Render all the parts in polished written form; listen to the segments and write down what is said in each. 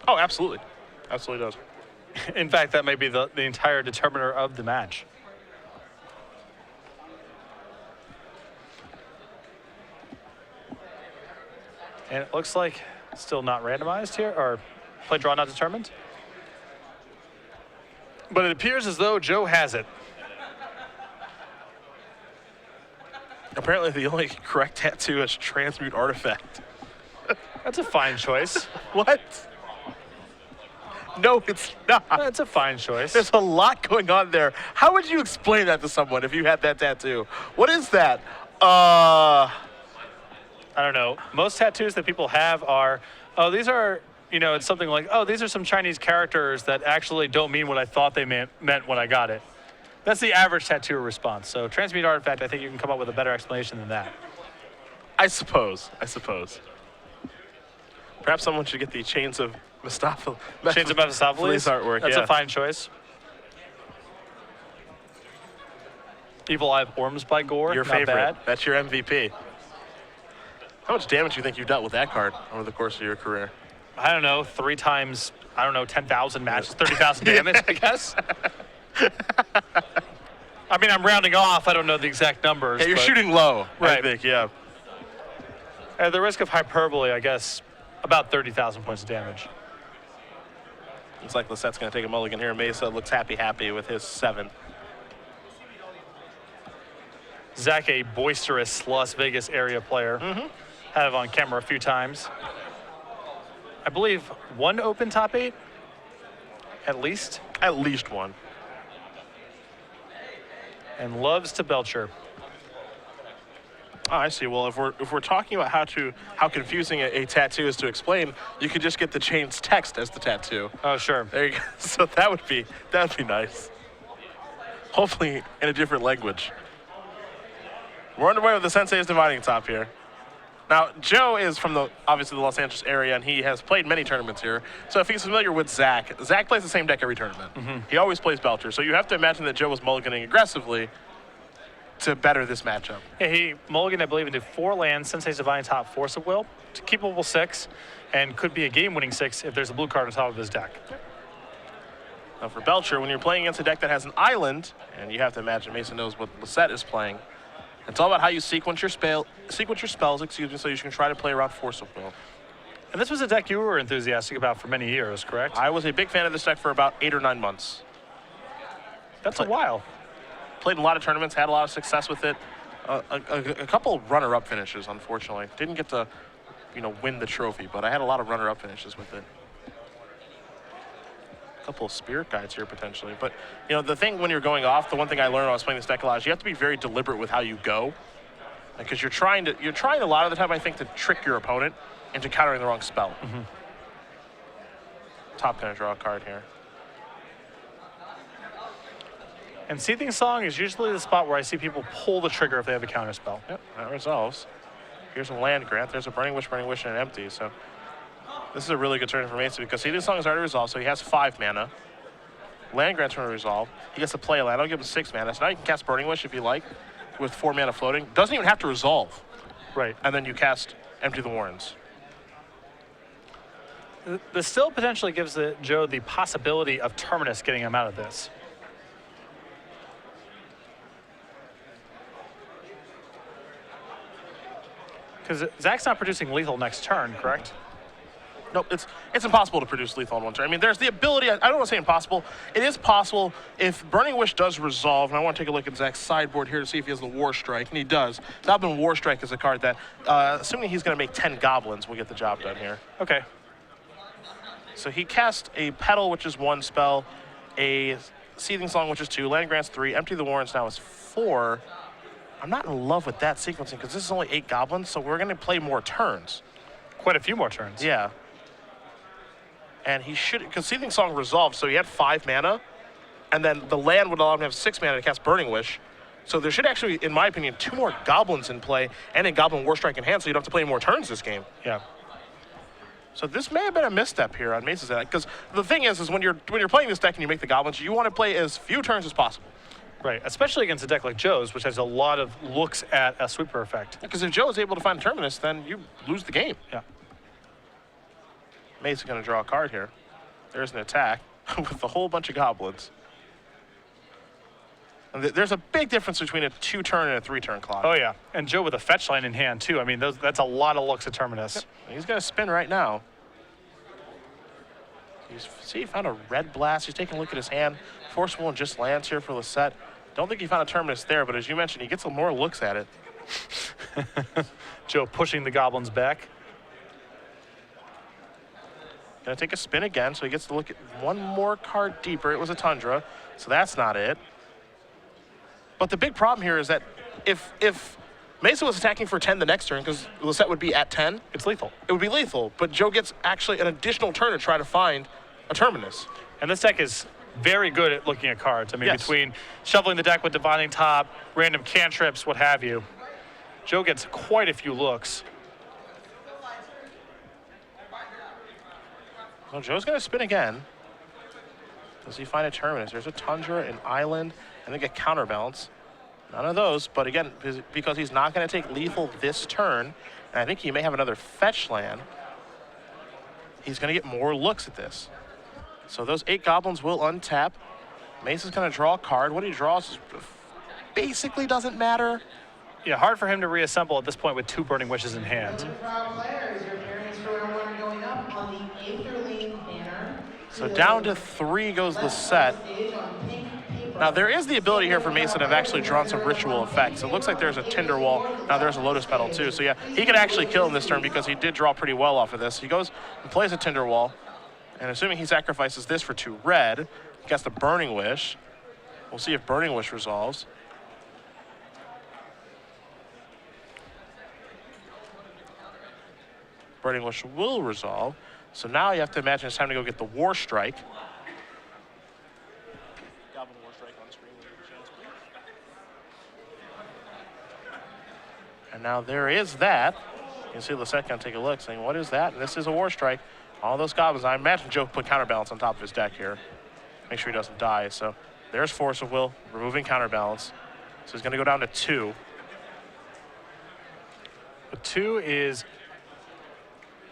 Oh, absolutely. Absolutely does. In fact, that may be the entire determiner of the match. And it looks like still not randomized here, or play draw not determined. But it appears as though Joe has it. Apparently, the only correct tattoo is Transmute Artifact. That's a fine choice. What? No, it's not. That's a fine choice. There's a lot going on there. How would you explain that to someone if you had that tattoo? What is that? I don't know. Most tattoos that people have are, oh, these are, you know, it's something like, oh, these are some Chinese characters that actually don't mean what I thought they meant when I got it. That's the average tattoo response. So Transmute Artifact, I think you can come up with a better explanation than that. I suppose. Perhaps someone should get the Chains of Chains of Mephistopheles artwork. That's yeah. a fine choice. Evil Eye of Orms by Gore. Your not favorite. Bad. That's your MVP. How much damage do you think you've dealt with that card over the course of your career? I don't know, 3 times, 10,000 matches, 30,000 damage, I guess. I mean, I'm rounding off. I don't know the exact numbers. Yeah, you're shooting low, right. I think, yeah. At the risk of hyperbole, I guess, about 30,000 points of damage. Looks like Lossett's going to take a mulligan here. Meza looks happy with his 7. Zakk, a boisterous Las Vegas area player. Had it on camera a few times. I believe 1 open top 8, at least. At least 1. And loves to Belcher. Oh, I see. Well, if we're talking about how confusing a tattoo is to explain, you could just get the Chains text as the tattoo. Oh, sure. There you go. So that would be nice. Hopefully in a different language. We're underway with the Sensei's Dividing Top here. Now, Joe is from obviously the Los Angeles area, and he has played many tournaments here. So if he's familiar with Zakk, Zakk plays the same deck every tournament. He always plays Belcher. So you have to imagine that Joe was mulliganing aggressively to better this matchup. Yeah, he mulliganed, I believe, into 4 lands, Sensei's Dividing Top, Force of Will, to keepable 6, and could be a game-winning 6 if there's a blue card on top of his deck. Now for Belcher, when you're playing against a deck that has an island, and you have to imagine Mason knows what Lossett is playing, it's all about how you sequence your spells, so you can try to play around Force of Will. And this was a deck you were enthusiastic about for many years, correct? I was a big fan of this deck for about 8 or 9 months. That's a while. Played in a lot of tournaments, had a lot of success with it. A couple runner-up finishes, unfortunately. Didn't get to, win the trophy, but I had a lot of runner-up finishes with it. A couple of spirit guides here potentially, but the thing when you're going off, the one thing I learned when I was playing this deck a lot is you have to be very deliberate with how you go, because you're trying a lot of the time, I think, to trick your opponent into countering the wrong spell. Top gonna draw a card here. And Seething Song is usually the spot where I see people pull the trigger if they have a counter spell. Yep, that resolves. Here's a land grant. There's a Burning Wish, and an empty. So this is a really good turn for Meza because Seething Song is already resolved, so he has 5 mana. Land grant's going to resolve. He gets to play a land. I'll give him 6 mana. So now you can cast Burning Wish if you like with 4 mana floating. Doesn't even have to resolve. Right. And then you cast Empty the Warrens. This still potentially gives Joe the possibility of Terminus getting him out of this. Because Zack's not producing lethal next turn, correct? Nope, it's impossible to produce lethal on one turn. I mean, there's the ability, I don't want to say impossible. It is possible if Burning Wish does resolve, and I want to take a look at Zack's sideboard here to see if he has the War Strike, and he does. Goblin War Strike is a card that, assuming he's going to make 10 goblins, will get the job done here. Okay. So he cast a Petal, which is 1 spell, a Seething Song, which is 2, Land Grant's 3, Empty the Warrens now is 4. I'm not in love with that sequencing because this is only 8 goblins, so we're going to play more turns. Quite a few more turns. Yeah. And he should, because Seething Song resolved, so he had 5 mana, and then the land would allow him to have 6 mana to cast Burning Wish. So there should actually, in my opinion, 2 more goblins in play and a Goblin War Strike in hand, so you don't have to play more turns this game. Yeah. So this may have been a misstep here on Meza's deck, because the thing is when you're playing this deck and you make the goblins, you want to play as few turns as possible. Right, especially against a deck like Joe's, which has a lot of looks at a sweeper effect. Because if Joe is able to find a Terminus, then you lose the game. Yeah. Meza going to draw a card here. There's an attack with a whole bunch of goblins. And there's a big difference between a 2-turn and a 3-turn clock. Oh, yeah. And Joe with a fetch line in hand, too. I mean, that's a lot of looks at Terminus. Yep. He's going to spin right now. See, he found a red blast. He's taking a look at his hand. Force Will just lands here for Lossett. Don't think he found a Terminus there, but as you mentioned, he gets some more looks at it. Joe pushing the goblins back. Gonna take a spin again, so he gets to look at one more card deeper. It was a Tundra, so that's not it. But the big problem here is that if Meza was attacking for 10 the next turn, because Lossett would be at 10, it's lethal. It would be lethal, but Joe gets actually an additional turn to try to find a Terminus. And this deck is very good at looking at cards. I mean, Yes. between shuffling the deck with Divining Top, random cantrips, what have you, Joe gets quite a few looks. So Joe's going to spin again. Does he find a Terminus? There's a Tundra, an Island, and then get Counterbalance. None of those, but again, because he's not going to take lethal this turn, and I think he may have another fetch land, he's going to get more looks at this. So those 8 goblins will untap. Meza's going to draw a card. What he draws basically doesn't matter. Yeah, hard for him to reassemble at this point with 2 Burning Wishes in hand. So down to 3 goes Lossett. Now there is the ability here for Meza to have actually drawn some ritual effects. It looks like there's a Tinder Wall. Now there's a Lotus Petal too. So yeah, he can actually kill him this turn because he did draw pretty well off of this. He goes and plays a Tinder Wall. And assuming he sacrifices this for 2 red, he gets the Burning Wish. We'll see if Burning Wish resolves. Burning Wish will resolve. So now you have to imagine it's time to go get the War Strike. Goblin War Strike on screen. And now there is that. You can see Lossett can take a look, saying, what is that? And this is a War Strike. All those goblins. I imagine Joe put Counterbalance on top of his deck here. Make sure he doesn't die. So there's Force of Will, removing Counterbalance. So he's going to go down to 2. But 2 is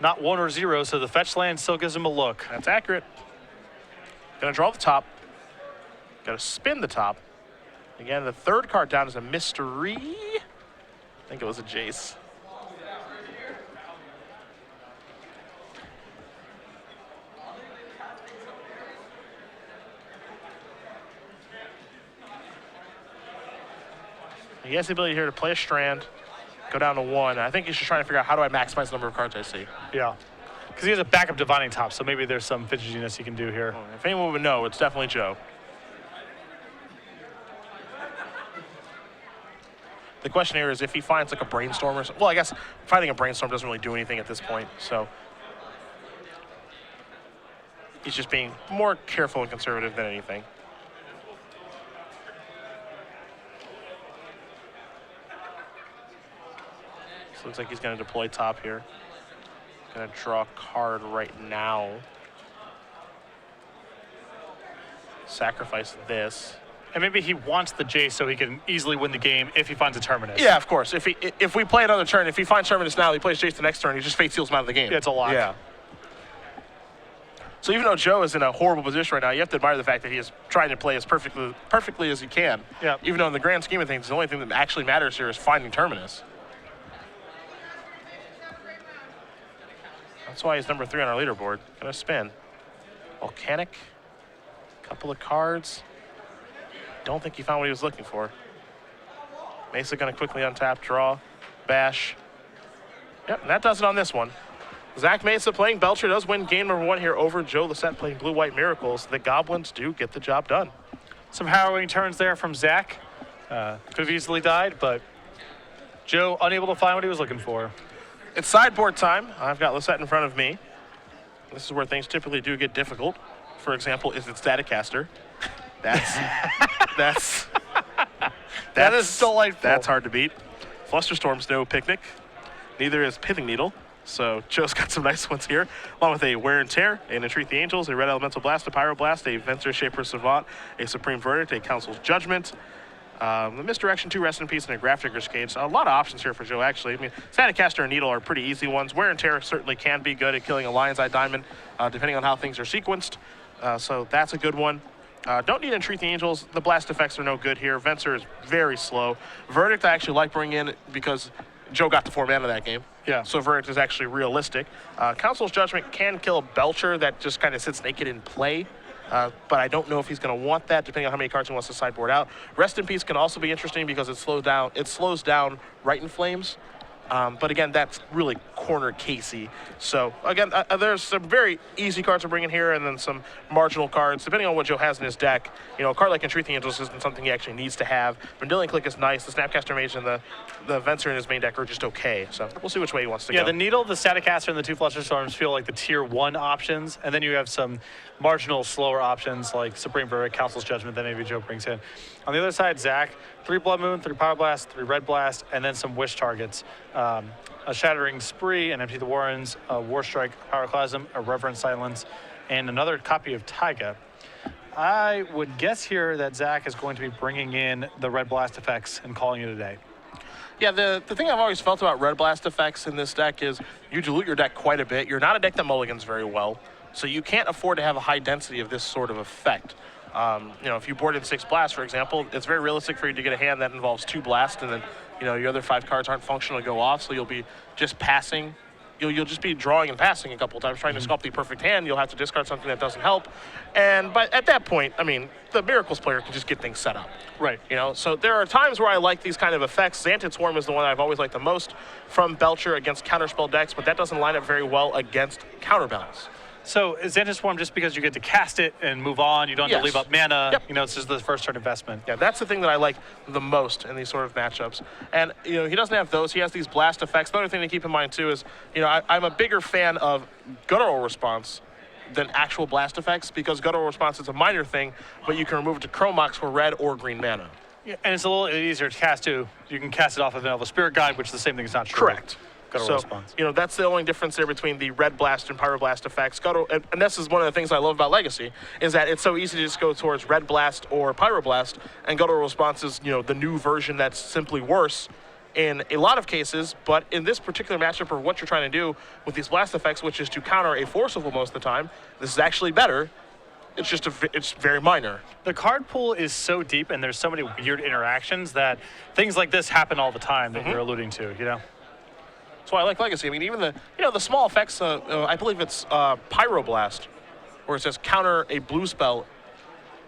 not 1 or 0, so the fetch land still gives him a look. That's accurate. Gonna draw the top. Gotta spin the top. Again, the 3rd card down is a mystery. I think it was a Jace. He has the ability here to play a Strand, go down to 1. I think he's just trying to figure out how do I maximize the number of cards I see. Yeah, because he has a backup Divining Top, so maybe there's some fidgetiness he can do here. If anyone would know, it's definitely Joe. The question here is if he finds like a Brainstorm or something. Well, I guess finding a Brainstorm doesn't really do anything at this point, so he's just being more careful and conservative than anything. So looks like he's going to deploy top here. Going to draw a card right now. Sacrifice this. And maybe he wants the Jace so he can easily win the game if he finds a Terminus. Yeah, of course. If we play another turn, if he finds Terminus now, he plays Jace the next turn, he just Fate Seals him out of the game. Yeah, it's a lock. Yeah. So even though Joe is in a horrible position right now, you have to admire the fact that he is trying to play as perfectly as he can. Yeah. Even though in the grand scheme of things, the only thing that actually matters here is finding Terminus. That's why he's number 3 on our leaderboard. Gonna spin. Volcanic. Couple of cards. Don't think he found what he was looking for. Meza gonna quickly untap, draw, bash. Yep, and that does it on this one. Zakk Meza playing Belcher does win game number 1 here over Joe Lossett playing Blue White Miracles. The Goblins do get the job done. Some harrowing turns there from Zakk. Could have easily died, but Joe unable to find what he was looking for. It's sideboard time. I've got Lossett in front of me. This is where things typically do get difficult. For example, is it Staticaster? That is delightful. That's hard to beat. Flusterstorm's no picnic. Neither is Pithing Needle. So Joe's got some nice ones here, along with a Wear and Tear, an Entreat the Angels, a Red Elemental Blast, a Pyroblast, a Venture Shaper Savant, a Supreme Verdict, a Council's Judgment, The Misdirection 2, Rest in Peace, and a Grafdigger's Cage. A lot of options here for Joe, actually. I mean, Staticaster and Needle are pretty easy ones. Wear and Tear certainly can be good at killing a Lion's Eye Diamond, depending on how things are sequenced. So that's a good one. Don't need Entreat the Angels. The blast effects are no good here. Venser is very slow. Verdict I actually like bringing in because Joe got the 4 mana that game. Yeah. So Verdict is actually realistic. Council's Judgment can kill a Belcher that just kind of sits naked in play. But I don't know if he's going to want that, depending on how many cards he wants to sideboard out. Rest in Peace can also be interesting because it slows down Right in Flames. But again, that's really corner casey. So again, there's some very easy cards to bring in here, and then some marginal cards, depending on what Joe has in his deck. You know, a card like Entreat the Angels isn't something he actually needs to have. Vendilion Click is nice. The Snapcaster Mage and the Venser in his main deck are just okay. So we'll see which way he wants to go. Yeah, the Needle, the Staticaster, and the 2 Flusterstorms feel like the tier 1 options, and then you have some marginal, slower options like Supreme Verdict, Council's Judgment that maybe Joe brings in. On the other side, Zakk, 3 Blood Moon, 3 Power Blast, 3 Red Blast, and then some wish targets. A Shattering Spree, an Empty the Warrens, a War Strike, Pyroclasm, a Reverent Silence, and another copy of Taiga. I would guess here that Zakk is going to be bringing in the Red Blast effects and calling it a day. Yeah, the thing I've always felt about Red Blast effects in this deck is you dilute your deck quite a bit. You're not a deck that mulligans very well, so you can't afford to have a high density of this sort of effect. You know, if you board in 6 blasts, for example, it's very realistic for you to get a hand that involves 2 blasts, and then, you know, your other 5 cards aren't functional to go off, so you'll be just passing. You'll just be drawing and passing a couple of times, trying to sculpt the perfect hand. You'll have to discard something that doesn't help. But at that point, I mean, the Miracles player can just get things set up. Right. You know, so there are times where I like these kind of effects. Xantid Swarm is the one I've always liked the most from Belcher against counterspell decks, but that doesn't line up very well against Counterbalance. So is Xantid Swarm just because you get to cast it and move on? You don't have to leave up mana. Yep. You know, it's just the first turn investment. Yeah, that's the thing that I like the most in these sort of matchups. And, you know, he doesn't have those. He has these blast effects. The other thing to keep in mind, too, is, you know, I'm a bigger fan of Guttural Response than actual blast effects because Guttural Response is a minor thing, but you can remove it to Chromox for red or green mana. Yeah, and it's a little easier to cast, too. You can cast it off of Vanilla Spirit Guide, which is the same thing. It's not true. Correct. Guttural Response. You know, that's the only difference there between the Red Blast and Pyroblast effects. And this is one of the things I love about Legacy, is that it's so easy to just go towards Red Blast or Pyroblast, and Guttural Response is, you know, the new version that's simply worse in a lot of cases, but in this particular matchup for what you're trying to do with these blast effects, which is to counter a Forcible most of the time, this is actually better. It's just it's very minor. The card pool is so deep, and there's so many weird interactions that things like this happen all the time that you're alluding to, you know? That's why I like Legacy. I mean, even the small effects, I believe it's Pyroblast, where it says counter a blue spell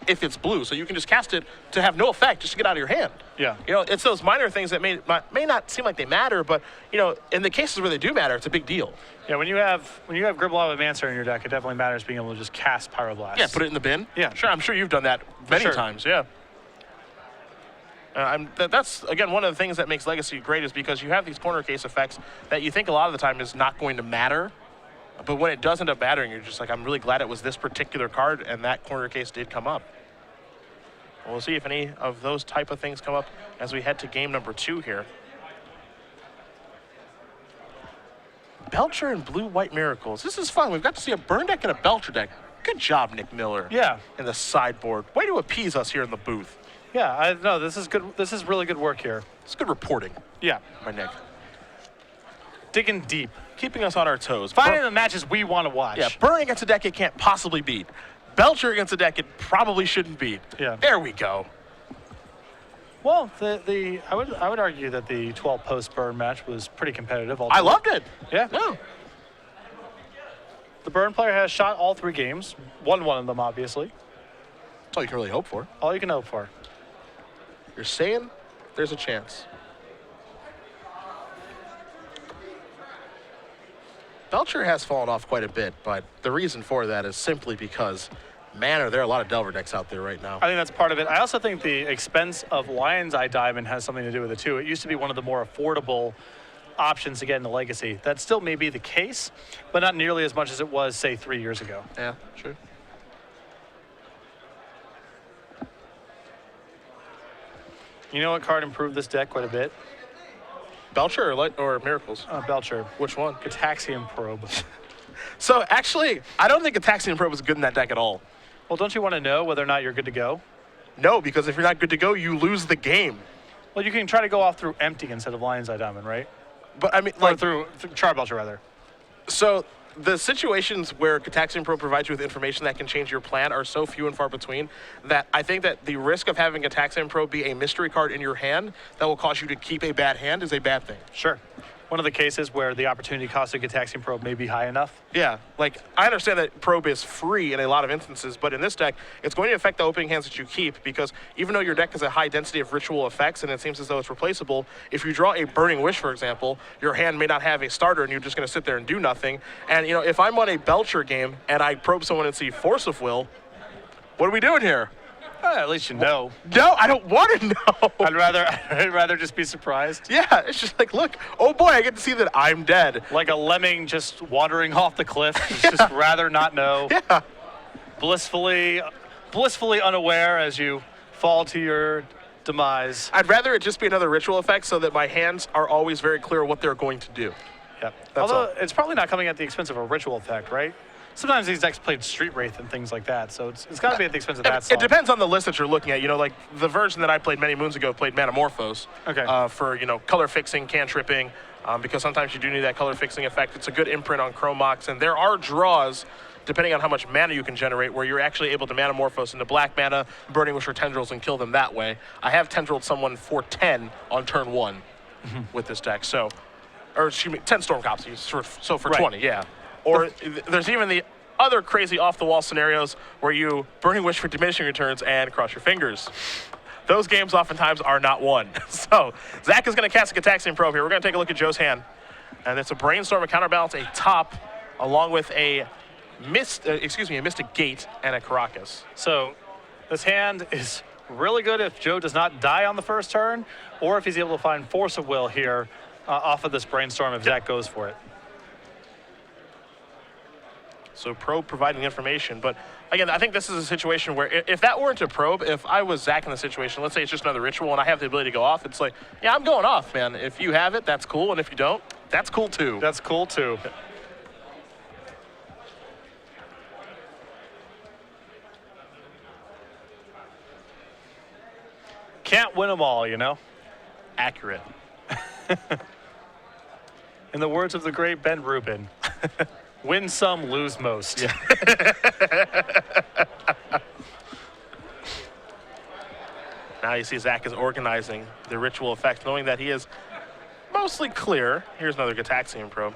if it's blue. So you can just cast it to have no effect, just to get out of your hand. Yeah. You know, it's those minor things that may not seem like they matter, but, you know, in the cases where they do matter, it's a big deal. Yeah, when you have Gribbleava Mancer in your deck, it definitely matters being able to just cast Pyroblast. Yeah, put it in the bin. Yeah. Sure, I'm sure you've done that many times, yeah. That's, again, one of the things that makes Legacy great is because you have these corner case effects that you think a lot of the time is not going to matter. But when it does end up mattering, you're just like, I'm really glad it was this particular card, and that corner case did come up. We'll see if any of those type of things come up as we head to game number 2 here. Belcher and Blue-White Miracles. This is fun. We've got to see a burn deck and a Belcher deck. Good job, Nick Miller. Yeah. In the sideboard. Way to appease us here in the booth. Yeah, no, this is good. This is really good work here. It's good reporting. Yeah. By Nick. Digging deep. Keeping us on our toes. Finding the matches we want to watch. Yeah, Burn against a deck it can't possibly beat. Belcher against a deck it probably shouldn't beat. Yeah. There we go. Well, I would argue that the 12 post burn match was pretty competitive. I loved it. Yeah. No. The burn player has shot all 3 games, won one of them, obviously. That's all you can really hope for. All you can hope for. You're saying there's a chance. Belcher has fallen off quite a bit, but the reason for that is simply because, man, there are a lot of Delver decks out there right now. I think that's part of it. I also think the expense of Lion's Eye Diamond has something to do with it, too. It used to be one of the more affordable options to get into Legacy. That still may be the case, but not nearly as much as it was, say, 3 years ago. Yeah, true. You know what card improved this deck quite a bit? Belcher or Miracles? Belcher. Which one? Gataxian Probe. So, actually, I don't think Gataxian Probe is good in that deck at all. Well, don't you want to know whether or not you're good to go? No, because if you're not good to go, you lose the game. Well, you can try to go off through empty instead of Lion's Eye Diamond, right? But I mean, Or like, through Char Belcher, rather. so the situations where Gataxian Pro provides you with information that can change your plan are so few and far between that I think that the risk of having Gataxian Pro be a mystery card in your hand that will cause you to keep a bad hand is a bad thing. Sure. One of the cases where the opportunity cost of Gataxian Probe may be high enough. Yeah, like, I understand that Probe is free in a lot of instances, but in this deck, it's going to affect the opening hands that you keep, because even though your deck has a high density of ritual effects and it seems as though it's replaceable, if you draw a Burning Wish, for example, your hand may not have a starter and you're just going to sit there and do nothing. And, you know, if I'm on a Belcher game and I probe someone and see Force of Will, what are we doing here? At least you know. No, I don't want to know. I'd rather just be surprised. Yeah, it's just like, look, oh boy, I get to see that I'm dead. Like a lemming just wandering off the cliff. Just rather not know. Yeah. Blissfully unaware as you fall to your demise. I'd rather it just be another ritual effect so that my hands are always very clear what they're going to do. Yep. That's Although all. it's probably not coming at the expense of a ritual effect, right? Sometimes these decks played Street Wraith and things like that, so it's got to be at the expense of that. It depends on the list that you're looking at. You know, like the version that I played many moons ago played Manamorphose. Okay. For, you know, color fixing, cantripping, because sometimes you do need that color fixing effect. It's a good imprint on Chromox, and there are draws, depending on how much mana you can generate, where you're actually able to Manamorphose into black mana, Burning Wish or Tendrils, and kill them that way. I have Tendrilled someone for 10 on turn 1 with this deck, so, or excuse me, 10 Storm Copies, so for Right. 20, yeah. Or there's even the other crazy off-the-wall scenarios where you Burning Wish for diminishing returns and cross your fingers. Those games oftentimes are not won. So Zakk is going to cast a Gataxian Probe here. We're going to take a look at Joe's hand. And it's a Brainstorm, a Counterbalance, a Top, along with a Mystic Gate and a Caracas. So this hand is really good if Joe does not die on the first turn, or if he's able to find Force of Will here off of this Brainstorm if Zakk goes for it. So Probe providing information, but again, I think this is a situation where if that weren't a Probe, if I was Zakk in the situation, let's say it's just another ritual and I have the ability to go off, it's like, yeah, I'm going off, man. If you have it, that's cool, and if you don't, that's cool too. That's cool too. Can't win them all, you know? Accurate. In the words of the great Ben Rubin, win some, lose most. Yeah. Now you see Zakk is organizing the ritual effect, knowing that he is mostly clear. Here's another Gataxian Probe.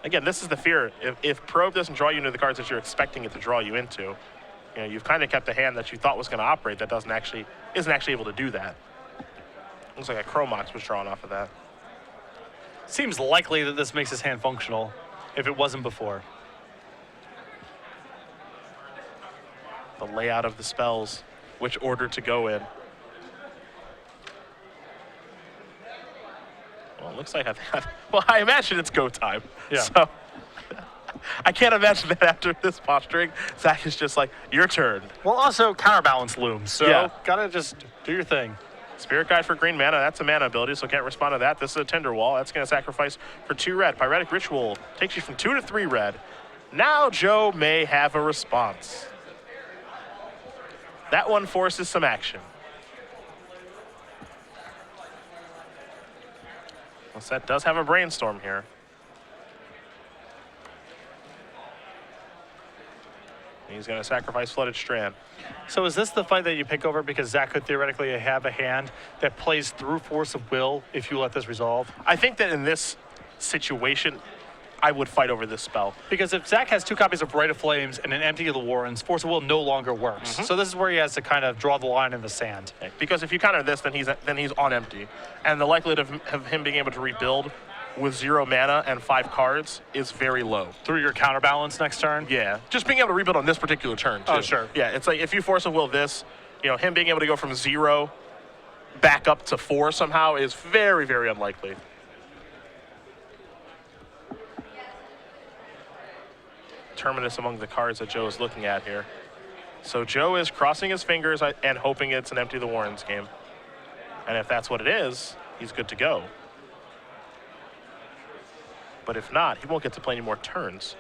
Again, this is the fear. If Probe doesn't draw you into the cards that you're expecting it to draw you into, you know, you've kind of kept a hand that you thought was going to operate that isn't actually able to do that. Looks like a Chromox was drawn off of that. Seems likely that this makes his hand functional if it wasn't before. The layout of the spells, which order to go in. Well, it looks like I imagine it's go time. Yeah. So I can't imagine that after this posturing, Zakk is just like, your turn. Well, also Counterbalance looms, so Yeah. gotta just do your thing. Spirit Guide for green mana, that's a mana ability, so can't respond to that. This is a Tender Wall, that's going to sacrifice for 2 red. Pyretic Ritual takes you from 2 to 3 red. Now Joe may have a response. That one forces some action. Lossett does have a Brainstorm here. He's going to sacrifice Flooded Strand. So is this the fight that you pick over because Zakk could theoretically have a hand that plays through Force of Will if you let this resolve? I think that in this situation, I would fight over this spell. Because if Zakk has 2 copies of Rite of Flames and an Empty of the Warrens, Force of Will no longer works. So this is where he has to kind of draw the line in the sand. Because if you counter this, then he's on empty. And the likelihood of him being able to rebuild with 0 mana and 5 cards is very low. Through your Counterbalance next turn? Yeah, just being able to rebuild on this particular turn, too. Oh, sure. Yeah, it's like if you Force of Will this, you know, him being able to go from 0 back up to 4 somehow is very, very unlikely. Terminus among the cards that Joe is looking at here. So Joe is crossing his fingers and hoping it's an Empty the Warrens game. And if that's what it is, he's good to go. But if not, he won't get to play any more turns.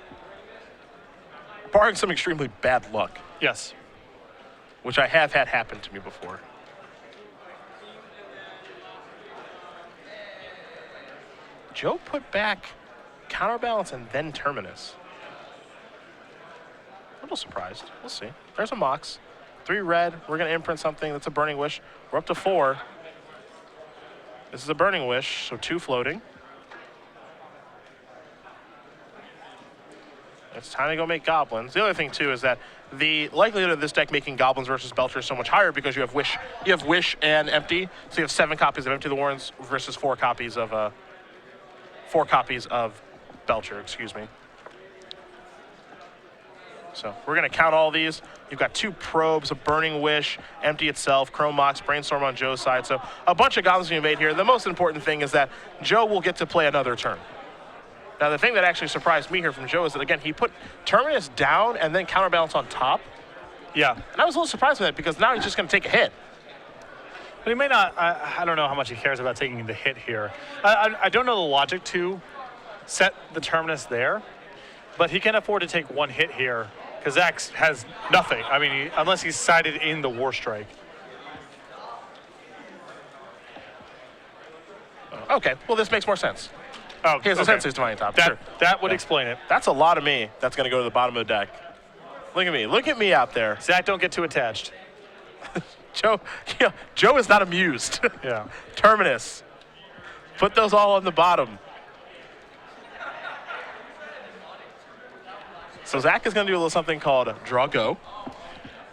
Barring some extremely bad luck. Yes. which I have had happen to me before. Joe put back Counterbalance and then Terminus. A little surprised. We'll see. There's a Mox. 3 red. We're going to imprint something. That's a Burning Wish. We're up to 4. This is a Burning Wish, so 2 floating. It's time to go make Goblins. The other thing, too, is that the likelihood of this deck making Goblins versus Belcher is so much higher because you have Wish and Empty. So you have 7 copies of Empty the Warrens versus 4 copies of Belcher, excuse me. So we're going to count all these. You've got 2 probes, a Burning Wish, Empty itself, Chrome Mox, Brainstorm on Joe's side. So a bunch of goblins being made here. The most important thing is that Joe will get to play another turn. Now, the thing that actually surprised me here from Joe is that, again, he put Terminus down and then Counterbalance on top. Yeah. And I was a little surprised with that because now he's just going to take a hit. But he may not, I don't know how much he cares about taking the hit here. I don't know the logic to set the Terminus there, but he can afford to take 1 hit here because Zakk has nothing. I mean, unless he's sided in the War Strike. Okay, well, this makes more sense. Oh, Here's the Sensei's Divining Top. That would explain it. That's a lot of me that's going to go to the bottom of the deck. Look at me. Look at me out there. Zakk, don't get too attached. Joe is not amused. Yeah. Terminus. Put those all on the bottom. So Zakk is going to do a little something called Draw Go.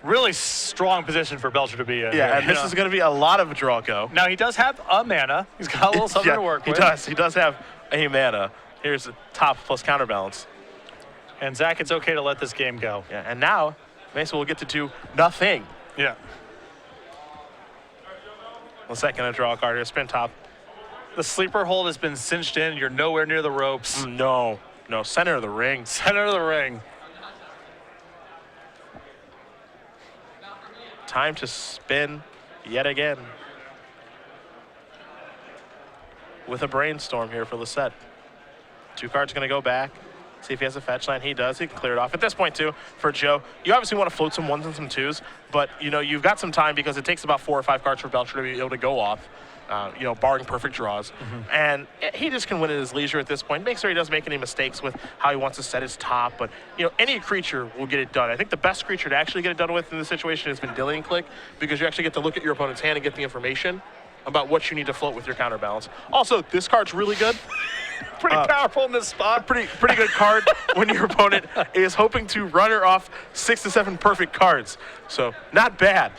Really strong position for Belcher to be in. Yeah, and this is going to be a lot of Draw Go. Now, he does have a mana. He's got a little something to work with. He does. He does have a mana. Here's the top plus Counterbalance. And Zakk, it's okay to let this game go. Yeah, and now Meza will get to do nothing. Yeah. Lossett going to draw a card here. Spin top. The sleeper hold has been cinched in. You're nowhere near the ropes. No. Center of the ring. Center of the ring. Time to spin yet again. With a Brainstorm here for Lossett. 2 cards going to go back. See if he has a fetch line. He does. He can clear it off. At this point, too, for Joe, you obviously want to float some 1s and some 2s, but, you've got some time because it takes about 4 or 5 cards for Belcher to be able to go off, barring perfect draws. Mm-hmm. And he just can win at his leisure at this point. Make sure he doesn't make any mistakes with how he wants to set his top, but, any creature will get it done. I think the best creature to actually get it done with in this situation has been Vendilion Click because you actually get to look at your opponent's hand and get the information about what you need to float with your Counterbalance. Also, this card's really good. Pretty powerful in this spot. Pretty good card when your opponent is hoping to runner off 6 to 7 perfect cards. So, not bad.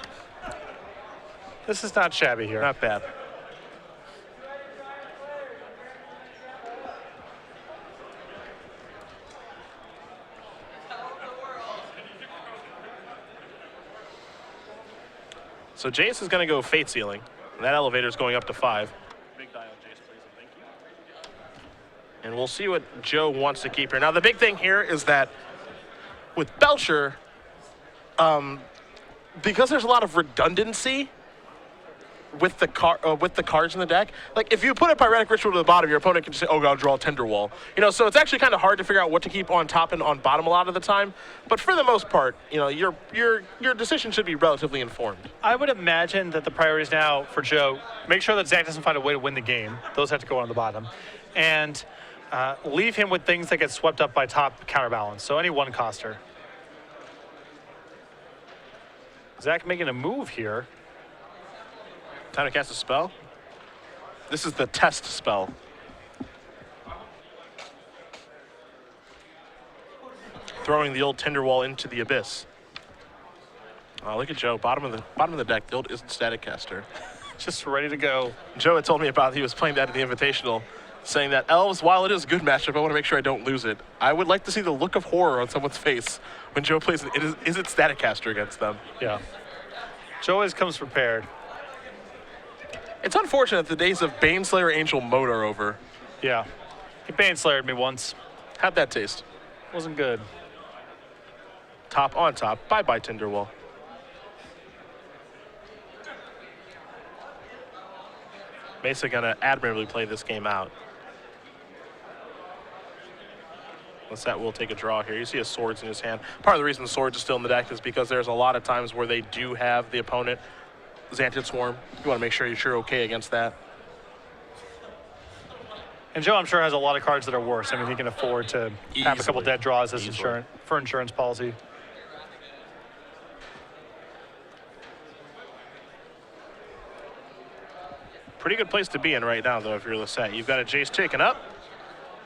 This is not shabby here. Not bad. So Jace is going to go Fate Sealing. And that elevator is going up to 5. Big dial, Jace, please, and thank you. And we'll see what Joe wants to keep here. Now, the big thing here is that with Belcher, because there's a lot of redundancy with the cards in the deck, like if you put a Pyretic Ritual to the bottom, your opponent can just say, oh, I'll draw a Tinderwall. So it's actually kind of hard to figure out what to keep on top and on bottom a lot of the time. But for the most part, your decision should be relatively informed. I would imagine that the priorities now for Joe, make sure that Zakk doesn't find a way to win the game. Those have to go on the bottom. And leave him with things that get swept up by top Counterbalance. So any 1-coster. Zakk making a move here. Time to cast a spell. This is the test spell. Throwing the old Tinderwall into the abyss. Oh, look at Joe, bottom of the deck, the old Isn't Static Caster. Just ready to go. Joe had told me about he was playing that at the Invitational, saying that Elves, while it is a good matchup, I want to make sure I don't lose it. I would like to see the look of horror on someone's face when Joe plays Isn't Static Caster against them. Yeah. Joe always comes prepared. It's unfortunate the days of Baneslayer Angel mode are over. Yeah. He Baneslayered me once. How'd that taste? Wasn't good. Top on top. Bye-bye, Tinderwall. Meza gonna admirably play this game out. Lossett will take a draw here. You see his swords in his hand. Part of the reason the swords are still in the deck is because there's a lot of times where they do have the opponent Xantid Swarm. You want to make sure you're okay against that. And Joe, I'm sure, has a lot of cards that are worse. I mean, he can afford to have a couple dead draws as insurance policy. Pretty good place to be in right now, though, if you're Lossett. You've got a Jace taken up.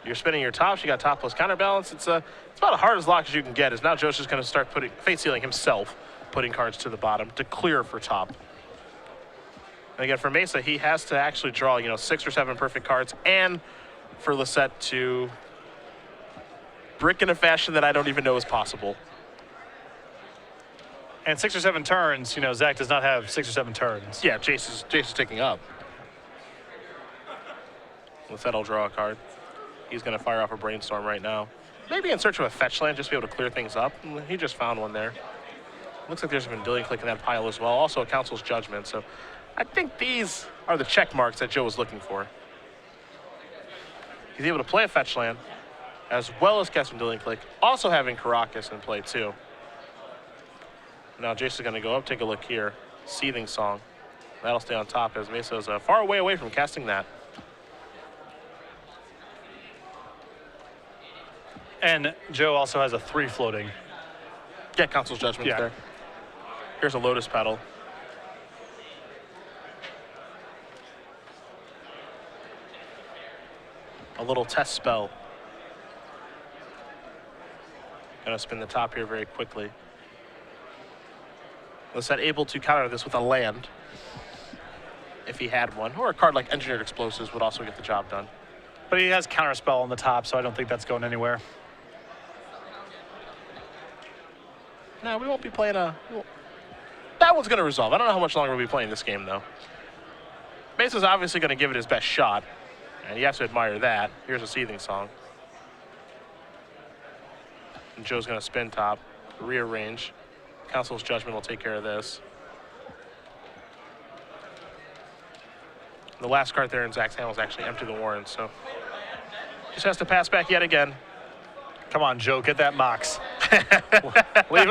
You're spinning your tops. You got top plus counterbalance. It's about as hard as lock as you can get. Is now Joe's just going to start fate sealing himself, putting cards to the bottom to clear for top. And again, for Meza, he has to actually draw, 6 or 7 perfect cards, and for Lossett to brick in a fashion that I don't even know is possible. And 6 or 7 turns, Zakk does not have 6 or 7 turns. Yeah, Jace is taking up. Lossett will draw a card. He's going to fire off a Brainstorm right now. Maybe in search of a fetch land, just to be able to clear things up. He just found one there. Looks like there's a Vendilion Click in that pile as well. Also a Council's Judgment. So I think these are the check marks that Joe was looking for. He's able to play a fetch land, as well as cast Vendilion Click. Also having Karakas in play too. Now Jace is going to go up, take a look here. Seething Song. That'll stay on top as Meza is far away from casting that. And Joe also has a 3 floating. Yeah, Council's Judgment there. Here's a Lotus Petal. A little test spell. Gonna spin the top here very quickly. Lossett able to counter this with a land, if he had one, or a card like Engineered Explosives would also get the job done. But he has Counterspell on the top, so I don't think that's going anywhere. No, we won't be playing that one's going to resolve. I don't know how much longer we'll be playing this game, though. Meza's obviously going to give it his best shot, and you have to admire that. Here's a Seething Song. And Joe's going to spin top, rearrange. Council's Judgment will take care of this. The last card there in Zakk's hand was actually Empty the Warren, so just has to pass back yet again. Come on, Joe, get that Mox. leave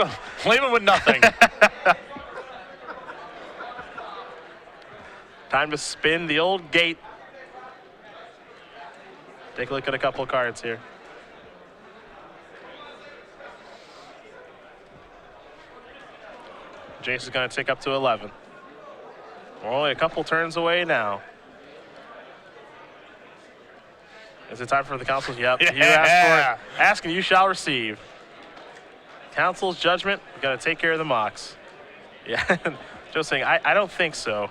him with nothing. Time to spin the old gate. Take a look at a couple of cards here. Jace is going to tick up to 11. We're only a couple turns away now. Is it time for the Council's? Yep. Yeah. You asked for it. Ask and you shall receive. Council's Judgment, we're going to take care of the Mox. Yeah. Joe's saying, I don't think so.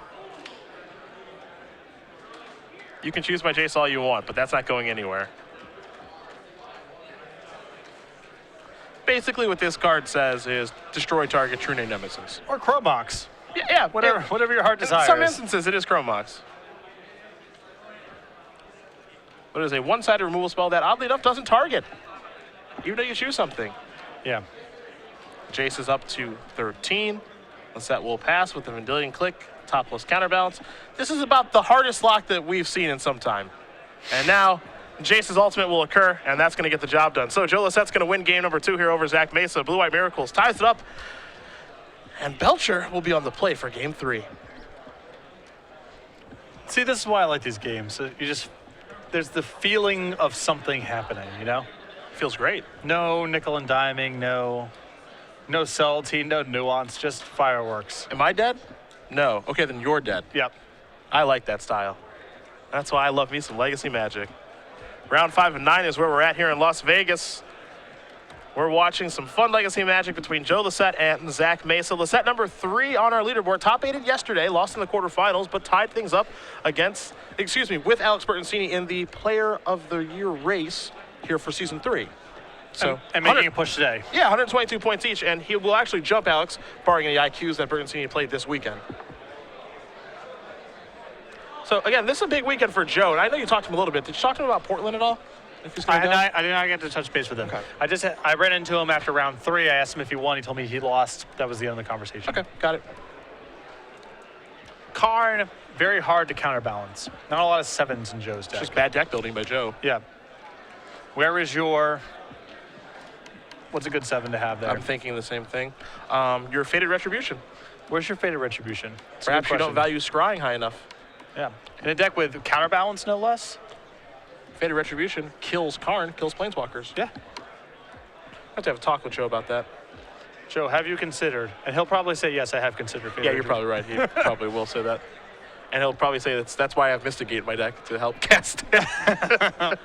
You can choose my Jace all you want, but that's not going anywhere. Basically what this card says is destroy target True Name Nemesis. Or Chromox. Yeah, Whatever your heart desires. In some instances, it is Chromox. But it is a one-sided removal spell that, oddly enough, doesn't target, even though you choose something. Yeah. Jace is up to 13. Lossett will pass with the Vendilion Click, top plus counterbalance. This is about the hardest lock that we've seen in some time. And now, Jace's ultimate will occur, and that's going to get the job done. So Joe Lossett's going to win game number 2 here over Zakk Meza. Blue White Miracles ties it up, and Belcher will be on the play for game 3. See, this is why I like these games. There's the feeling of something happening, Feels great. No nickel and diming, no subtlety, no nuance, just fireworks. Am I dead? No. Okay, then you're dead. Yep. I like that style. That's why I love me some Legacy Magic. Round 5 and 9 is where we're at here in Las Vegas. We're watching some fun Legacy Magic between Joe Lossett and Zakk Meza. Lossett number 3 on our leaderboard. Top-aided yesterday, lost in the quarterfinals, but tied things up with Alex Bertoncini in the Player of the Year race here for Season 3. So and making a push today. Yeah, 122 points each, and he will actually jump Alex, barring any IQs that Bertoncini played this weekend. So, again, this is a big weekend for Joe, and I know you talked to him a little bit. Did you talk to him about Portland at all? I did not get to touch base with him. Okay. I ran into him after round 3. I asked him if he won. He told me he lost. That was the end of the conversation. Okay, got it. Karn, very hard to counterbalance. Not a lot of 7s in Joe's deck. It's just bad deck building by Joe. Yeah. Where is your What's a good 7 to have there? I'm thinking the same thing. Your Fated Retribution. Where's your Fated Retribution? It's a good Perhaps you don't question. value scrying high enough. Yeah. In a deck with counterbalance, no less. Fated Retribution kills Karn, kills Planeswalkers. Yeah. I have to have a talk with Joe about that. Joe, have you considered? And he'll probably say, yes, I have considered Fated Yeah, you're Retribution. probably right. He probably will say that. And he'll probably say that's why I have Mystigate in my deck, to help cast it.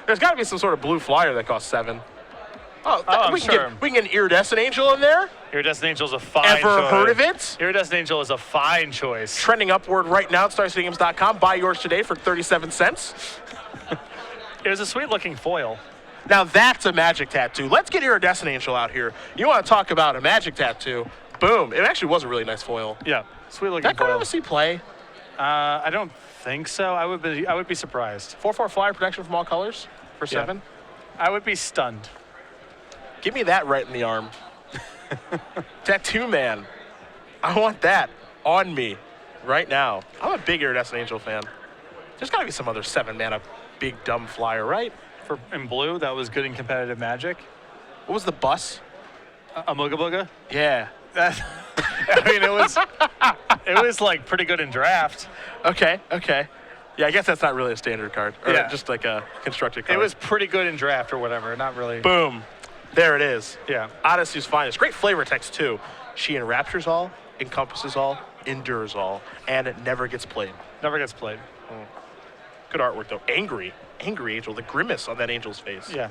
There's got to be some sort of blue flyer that costs 7. I'm we sure. can get an Iridescent Angel in there. Iridescent Angel is a fine choice. Ever heard of it? Iridescent Angel is a fine choice. Trending upward right now at StarCityGames.com. Buy yours today for 37 cents. It was a sweet-looking foil. Now that's a Magic tattoo. Let's get Iridescent Angel out here. You want to talk about a Magic tattoo? Boom. It actually was a really nice foil. Yeah, sweet-looking That card foil. ever see play? I don't think so. I would be surprised. 4/4 flyer protection from all colors for Yeah. 7. I would be stunned. Give me that right in the arm. Tattoo man. I want that on me right now. I'm a big Iridescent Angel fan. There's got to be some other 7-mana big dumb flyer, right? In blue, that was good in competitive Magic. What was the bus? A Mooga Booga. Yeah. I mean, it was like pretty good in draft. Okay. Yeah, I guess that's not really a standard card. Or Yeah. just like a constructed card. It was pretty good in draft or whatever. Not really. Boom. There it is. Yeah. Odyssey's finest. Great flavor text, too. She enraptures all, encompasses all, endures all, and it never gets played. Never gets played. Good artwork, though. Angry Angel. The grimace on that angel's face. Yeah.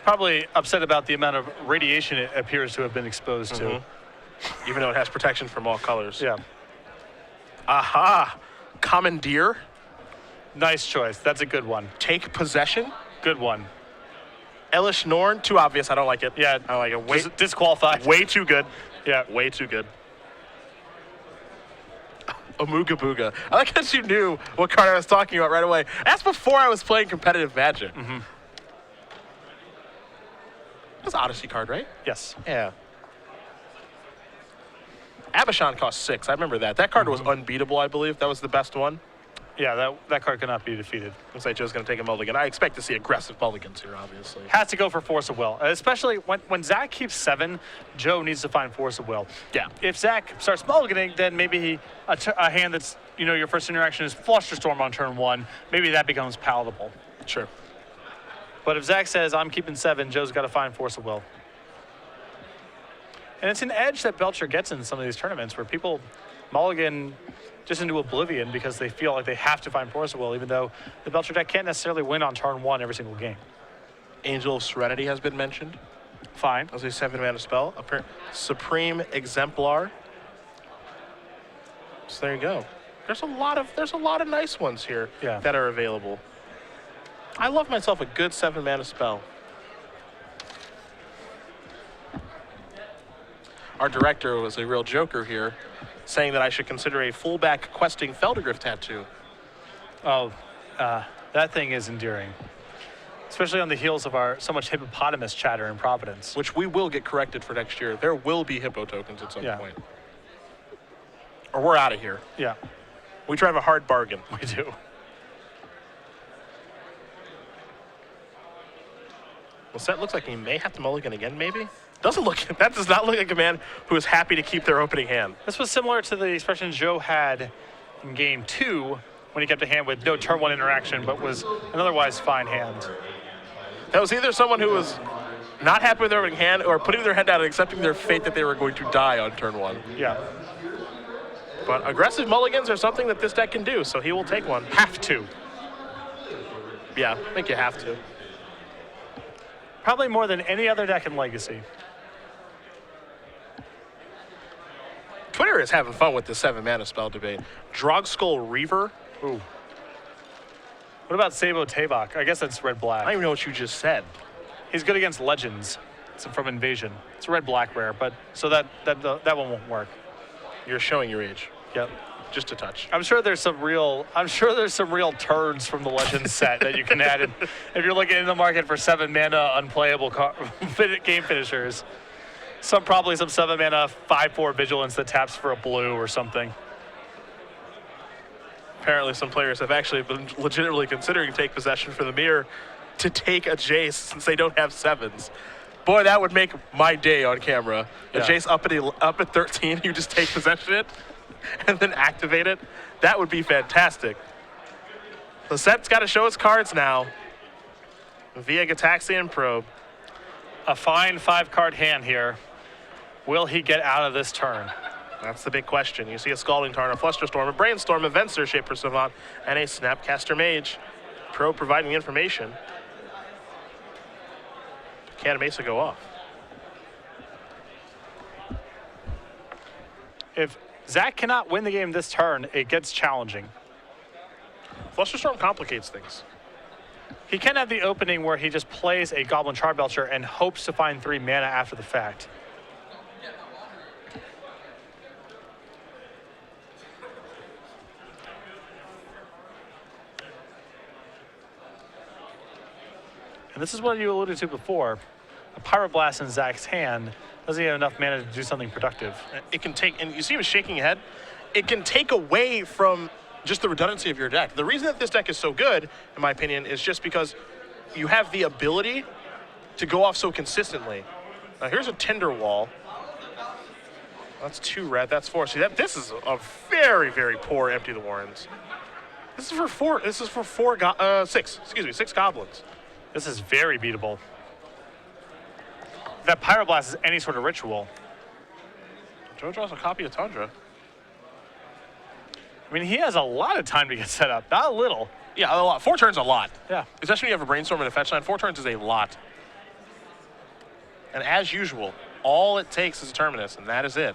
Probably upset about the amount of radiation it appears to have been exposed to. Even though it has protection from all colors. Yeah. Aha. Commandeer. Nice choice. That's a good one. Take possession. Good one. Elish Norn. Too obvious. I don't like it. Yeah. I don't like it. Disqualified. Way too good. Yeah. Way too good. Amuga Booga. I like that you knew what card I was talking about right away. That's before I was playing competitive Magic. That's an Odyssey card, right? Yes. Yeah. Abishan cost 6. I remember that. That card was unbeatable, I believe. That was the best one. Yeah, that card cannot be defeated. Looks like Joe's going to take a mulligan. I expect to see aggressive mulligans here, obviously. Has to go for Force of Will. Especially when Zakk keeps 7, Joe needs to find Force of Will. Yeah. If Zakk starts mulliganing, then maybe a hand that's, your first interaction is Flusterstorm on turn 1. Maybe that becomes palatable. Sure. But if Zakk says, I'm keeping 7, Joe's got to find Force of Will. And it's an edge that Belcher gets in some of these tournaments where people mulligan just into oblivion because they feel like they have to find Force of Will, even though the Belcher deck can't necessarily win on turn 1 every single game. Angel of Serenity has been mentioned Fine. as a 7-mana spell. Supreme Exemplar. So there you go. There's a lot of nice ones here that are available. I love myself a good 7-mana spell. Our director was a real joker here, saying that I should consider a fullback questing Feldergriff tattoo. Oh, that thing is endearing. Especially on the heels of our so much hippopotamus chatter in Providence. Which we will get corrected for next year. There will be hippo tokens at some point. Or we're out of here. Yeah. We drive a hard bargain. We do. Lossett looks like he may have to mulligan again, maybe? That does not look like a man who is happy to keep their opening hand. This was similar to the expression Joe had in game 2 when he kept a hand with no turn 1 interaction, but was an otherwise fine hand. That was either someone who was not happy with their opening hand or putting their head down and accepting their fate that they were going to die on turn 1. Yeah. But aggressive mulligans are something that this deck can do, so he will take one. Have to. Yeah, I think you have to. Probably more than any other deck in Legacy. Twitter is having fun with the 7-mana spell debate. Drogskull Reaver. Ooh. What about Sabo Tavok? I guess that's I red-black. don't even know what you just said. He's good against Legends. It's from Invasion. It's a red-black rare, but so that one won't work. You're showing your age. Yep. Just a touch. I'm sure there's some real turds from the Legends set that you can add in if you're looking in the market for 7-mana unplayable game finishers. Probably some 7-mana 5/4 Vigilance that taps for a blue or something. Apparently some players have actually been legitimately considering take possession for the mirror to take a Jace since they don't have 7s. Boy, that would make my day on camera. A Jace up at 13, you just take possession of it and then activate it. That would be fantastic. Lossett's got to show his cards now via Gataxian Probe. A fine 5-card hand here. Will he get out of this turn? That's the big question. You see a Scalding Tarn, a Flusterstorm, a Brainstorm, a Venser, Shaper Savant, and a Snapcaster Mage. Probe providing the information. Can Mesa go off? If Zakk cannot win the game this turn, it gets challenging. Flusterstorm complicates things. He can have the opening where he just plays a Goblin Charbelcher and hopes to find 3 mana after the fact. And this is what you alluded to before. A Pyroblast in Zakk's hand doesn't have enough mana to do something productive. It can take, and you see him shaking head, it can take away from just the redundancy of your deck. The reason that this deck is so good, in my opinion, is just because you have the ability to go off so consistently. Now here's a Tinder Wall. That's 2 red, that's 4. See, this is a very, very poor Empty the Warrens. This is for 4, this is for 6 goblins. This is very beatable. If that Pyroblast is any sort of ritual. Joe draws a copy of Tundra. I mean, he has a lot of time to get set up, not a little. Yeah, a lot. 4 turns a lot. Yeah. Especially when you have a Brainstorm and a fetch line, 4 turns is a lot. And as usual, all it takes is a Terminus, and that is it.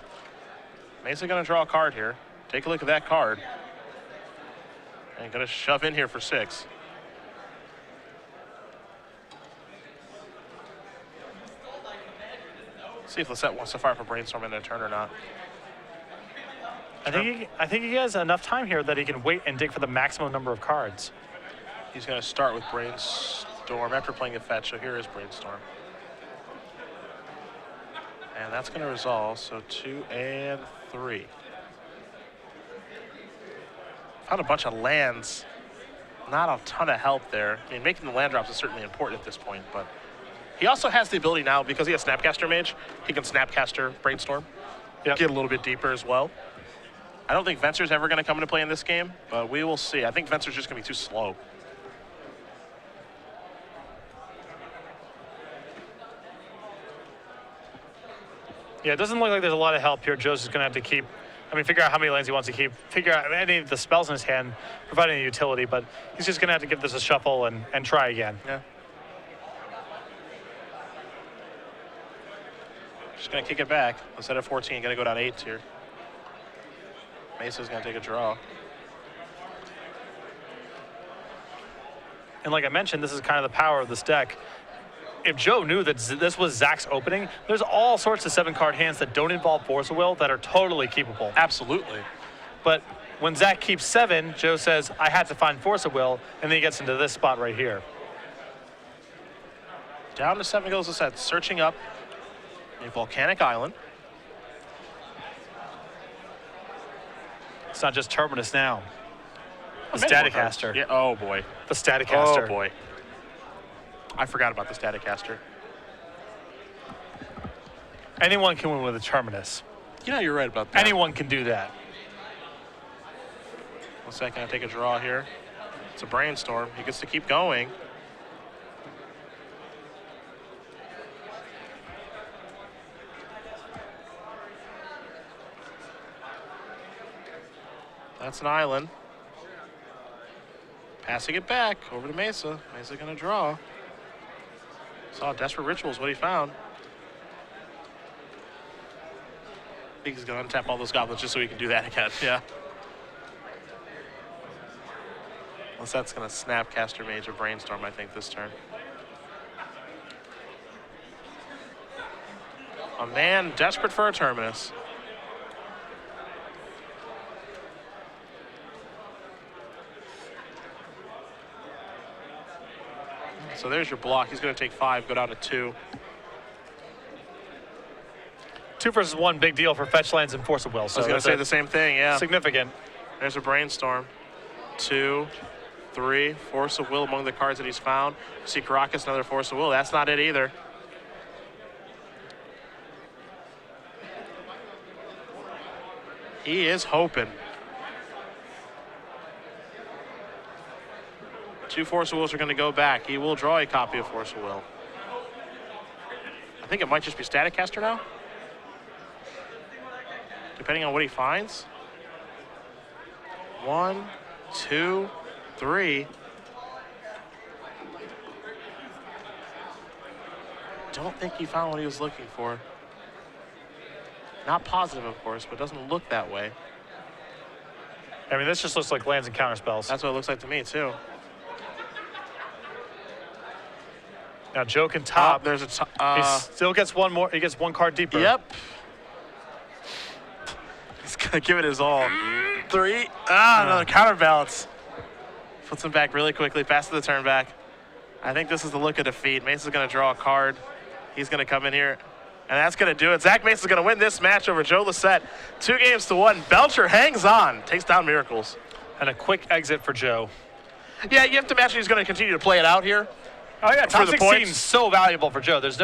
Mesa gonna draw a card here. Take a look at that card. And gonna shove in here for 6. See if Lossett wants to fire for Brainstorm in a turn or not. I think he has enough time here that he can wait and dig for the maximum number of cards. He's going to start with Brainstorm after playing a fetch, so here is Brainstorm. And that's going to resolve, so 2 and 3. Found a bunch of lands. Not a ton of help there. I mean, making the land drops is certainly important at this point, but he also has the ability now, because he has Snapcaster Mage, he can Snapcaster Brainstorm, get a little bit deeper as well. I don't think Venser's ever going to come into play in this game, but we will see. I think Venser's just going to be too slow. Yeah, it doesn't look like there's a lot of help here. Joe's just going to have to keep, figure out how many lands he wants to keep, figure out any of the spells in his hand, providing a utility, but he's just going to have to give this a shuffle and try again. Yeah. Just going to kick it back. Instead of 14, going to go down 8 here. Mesa's going to take a draw. And like I mentioned, this is kind of the power of this deck. If Joe knew that this was Zakk's opening, there's all sorts of 7-card hands that don't involve Force of Will that are totally keepable. Absolutely. But when Zakk keeps 7, Joe says, I had to find Force of Will, and then he gets into this spot right here. Down to 7 goes Lossett, searching up a volcanic island. It's not just Terminus now. The Staticaster. Yeah, oh boy. The Staticaster. Oh boy. I forgot about the Staticaster. Anyone can win with a Terminus. You know, you're right about that. Anyone can do that. 1 second, I take a draw here. It's a Brainstorm. He gets to keep going. That's an island. Passing it back over to Mesa. Mesa gonna draw. Saw Desperate Rituals, what he found. I think he's gonna untap all those goblins just so he can do that again. Yeah. Lossett's gonna Snapcaster Mage or Brainstorm, I think, this turn. A man desperate for a Terminus. So there's your block. He's going to take 5, go down to 2. 2 versus 1, big deal for fetch lands and Force of Will. So I was going to say the same thing, yeah. Significant. There's a Brainstorm. 2, 3. Force of Will among the cards that he's found. See Caracas, another Force of Will. That's not it either. He is hoping. 2 Force of Wills are going to go back. He will draw a copy of Force of Will. I think it might just be Static Caster now, depending on what he finds. 1, 2, 3. Don't think he found what he was looking for. Not positive, of course, but doesn't look that way. I mean, this just looks like lands and counter spells. That's what it looks like to me, too. Now Joe can top. There's a he still gets one more. He gets 1 card deeper. Yep. He's going to give it his all. 3. Another counterbalance. Puts him back really quickly, passes the turn back. I think this is the look of defeat. Mesa's going to draw a card. He's going to come in here, and that's going to do it. Zakk Mesa's going to win this match over Joe Lossett. 2-1. Belcher hangs on, takes down Miracles. And a quick exit for Joe. Yeah, you have to imagine he's going to continue to play it out here. Oh, yeah, top the 16 points. is so valuable for Joe. There's no